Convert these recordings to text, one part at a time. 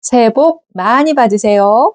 새해 복 많이 받으세요.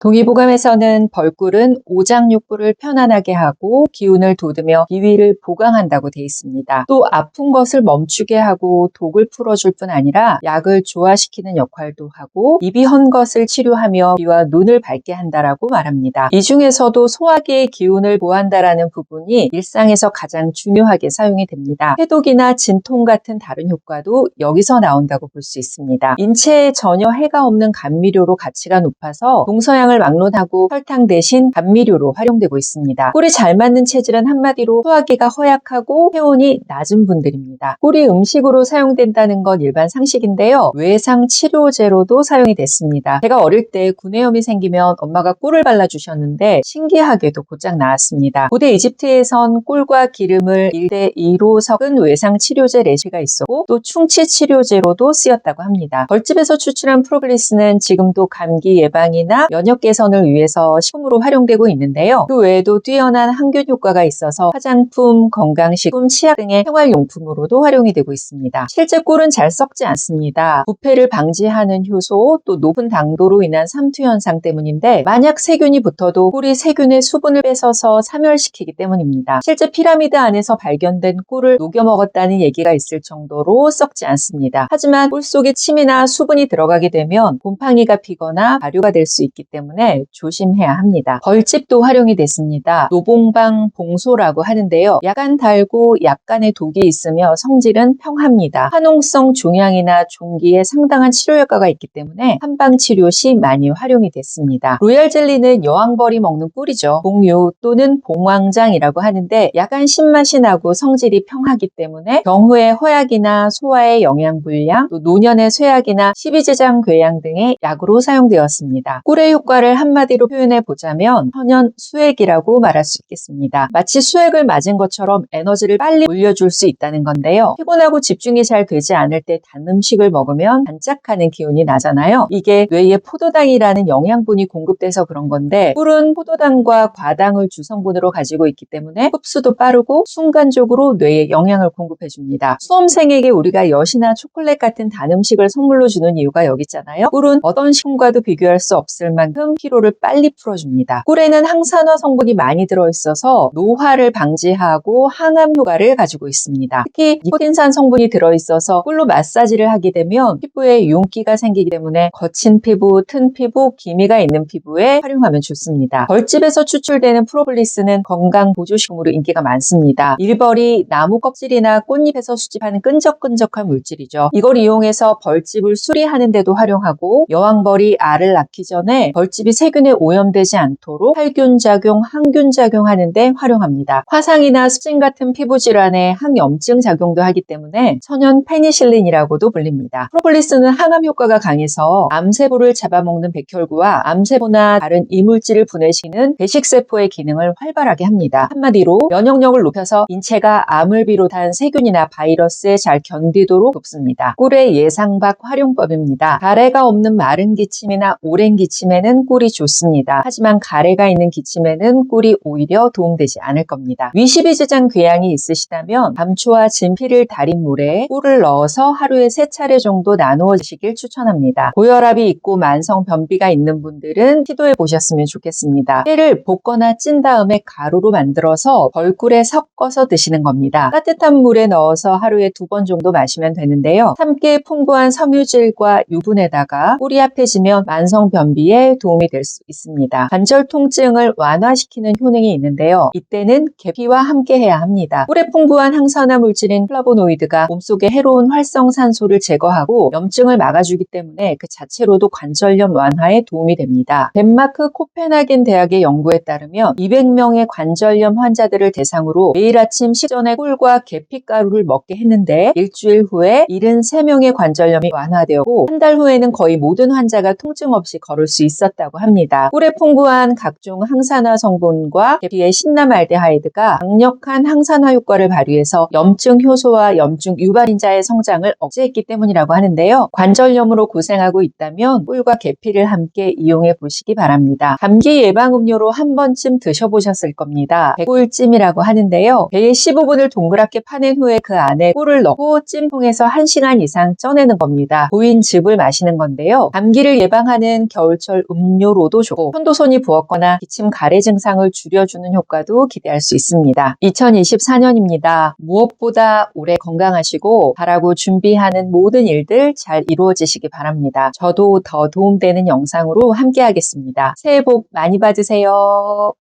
동의보감에서는 벌꿀은 오장육부를 편안하게 하고 기운을 돋우며 비위를 보강한다고 돼 있습니다. 또 아픈 것을 멈추게 하고 독을 풀어줄 뿐 아니라 약을 조화시키는 역할도 하고 입이 헌 것을 치료하며 귀와 눈을 밝게 한다라고 말합니다. 이 중에서도 소화기의 기운을 보한다라는 부분이 일상에서 가장 중요하게 사용이 됩니다. 해독이나 진통 같은 다른 효과도 여기서 나온다고 볼 수 있습니다. 인체에 전혀 해가 없는 감미료로 가치가 높아서 동서양 을 막론하고 설탕 대신 감미료로 활용되고 있습니다. 꿀이 잘 맞는 체질은 한마디로 소화기가 허약하고 체온이 낮은 분들입니다. 꿀이 음식으로 사용된다는 건 일반 상식인데요. 외상 치료제로도 사용이 됐습니다. 제가 어릴 때 구내염이 생기면 엄마가 꿀을 발라주셨는데 신기하게도 곧장 나았습니다. 고대 이집트에선 꿀과 기름을 1대2로 섞은 외상 치료제 레시가 있었고 또 충치 치료제로도 쓰였다고 합니다. 벌집에서 추출한 프로글리스는 지금도 감기 예방이나 면역 개선을 위해서 식품으로 활용되고 있는데요. 그 외에도 뛰어난 항균 효과가 있어서 화장품, 건강식품, 치약 등의 생활용품으로도 활용이 되고 있습니다. 실제 꿀은 잘 썩지 않습니다. 부패를 방지하는 효소, 또 높은 당도로 인한 삼투 현상 때문인데 만약 세균이 붙어도 꿀이 세균의 수분을 뺏어서 사멸시키기 때문입니다. 실제 피라미드 안에서 발견된 꿀을 녹여 먹었다는 얘기가 있을 정도로 썩지 않습니다. 하지만 꿀 속에 침이나 수분이 들어가게 되면 곰팡이가 피거나 발효가 될 수 있기 때문에 조심해야 합니다. 벌집도 활용이 됐습니다. 노봉방 봉소라고 하는데요. 약간 달고 약간의 독이 있으며 성질은 평합니다. 화농성 종양이나 종기에 상당한 치료 효과가 있기 때문에 한방치료 시 많이 활용이 됐습니다. 로얄 젤리는 여왕벌이 먹는 꿀이죠. 봉유 또는 봉황장이라고 하는데 약간 신맛이 나고 성질이 평하기 때문에 경후의 허약이나 소화의 영양불량, 또 노년의 쇠약이나 십이제장 궤양 등의 약으로 사용되었습니다. 꿀의 효과를 한마디로 표현해 보자면 천연 수액이라고 말할 수 있겠습니다. 마치 수액을 맞은 것처럼 에너지를 빨리 올려줄 수 있다는 건데요. 피곤하고 집중이 잘 되지 않을 때 단 음식을 먹으면 반짝하는 기운이 나잖아요. 이게 뇌에 포도당이라는 영양분이 공급돼서 그런 건데 꿀은 포도당과 과당을 주성분으로 가지고 있기 때문에 흡수도 빠르고 순간적으로 뇌에 영양을 공급해줍니다. 수험생에게 우리가 엿이나 초콜릿 같은 단 음식을 선물로 주는 이유가 여기 있잖아요. 꿀은 어떤 식품과도 비교할 수 없을 만큼 피로를 빨리 풀어줍니다. 꿀에는 항산화 성분이 많이 들어있어서 노화를 방지하고 항암 효과를 가지고 있습니다. 특히 니코틴산 성분이 들어있어서 꿀로 마사지를 하게 되면 피부에 윤기가 생기기 때문에 거친 피부, 튼 피부, 기미가 있는 피부에 활용하면 좋습니다. 벌집에서 추출되는 프로볼리스는 건강 보조식품으로 인기가 많습니다. 일벌이 나무 껍질이나 꽃잎에서 수집하는 끈적끈적한 물질이죠. 이걸 이용해서 벌집을 수리하는 데도 활용하고 여왕벌이 알을 낳기 전에 벌집이 세균에 오염되지 않도록 살균작용, 항균작용 하는 데 활용합니다. 화상이나 습진 같은 피부 질환에 항염증 작용도 하기 때문에 천연 페니실린이라고도 불립니다. 프로폴리스는 항암 효과가 강해서 암세포를 잡아먹는 백혈구와 암세포나 다른 이물질을 분해시키는 배식세포의 기능을 활발하게 합니다. 한마디로 면역력을 높여서 인체가 암을 비롯한 세균이나 바이러스에 잘 견디도록 돕습니다. 꿀의 예상밖 활용법입니다. 가래가 없는 마른 기침이나 오랜 기침에는 꿀이 좋습니다. 하지만 가래가 있는 기침에는 꿀이 오히려 도움되지 않을 겁니다. 위십이제장 궤양이 있으시다면 감초와 진피를 달인 물에 꿀을 넣어서 하루에 3차례 정도 나누어 드시길 추천합니다. 고혈압이 있고 만성 변비가 있는 분들은 시도해 보셨으면 좋겠습니다. 깨를 볶거나 찐 다음에 가루로 만들어서 벌꿀에 섞어서 드시는 겁니다. 따뜻한 물에 넣어서 하루에 2번 정도 마시면 되는데요. 함께 풍부한 섬유질과 유분에다가 꿀이 합해지면 만성 변비에 도움이 될 수 있습니다. 관절 통증을 완화시키는 효능이 있는데요. 이때는 계피와 함께 해야 합니다. 꿀에 풍부한 항산화 물질인 플라보노이드가 몸속의 해로운 활성산소를 제거하고 염증을 막아주기 때문에 그 자체로도 관절염 완화에 도움이 됩니다. 덴마크 코펜하겐 대학의 연구에 따르면 200명의 관절염 환자들을 대상으로 매일 아침 식전에 꿀과 계피가루를 먹게 했는데 일주일 후에 73명의 관절염이 완화되었고 한 달 후에는 거의 모든 환자가 통증 없이 걸을 수 있었다 가깝다고 합니다. 꿀에 풍부한 각종 항산화 성분과 계피의 신라말데하이드가 강력한 항산화 효과를 발휘해서 염증 효소와 염증 유발인자의 성장을 억제했기 때문이라고 하는데요. 관절염으로 고생하고 있다면 꿀과 계피를 함께 이용해 보시기 바랍니다. 감기 예방 음료로 한 번쯤 드셔보셨을 겁니다. 배꿀찜이라고 하는데요. 배에 15분을 동그랗게 파낸 후에 그 안에 꿀을 넣고 찜통에서 1시간 이상 쪄내는 겁니다. 고인 즙을 마시는 건데요. 감기를 예방하는 겨울철 음료로도 좋고 편도선이 부었거나 기침 가래 증상을 줄여주는 효과도 기대할 수 있습니다. 2024년입니다. 무엇보다 올해 건강하시고 바라고 준비하는 모든 일들 잘 이루어지시기 바랍니다. 저도 더 도움되는 영상으로 함께 하겠습니다. 새해 복 많이 받으세요.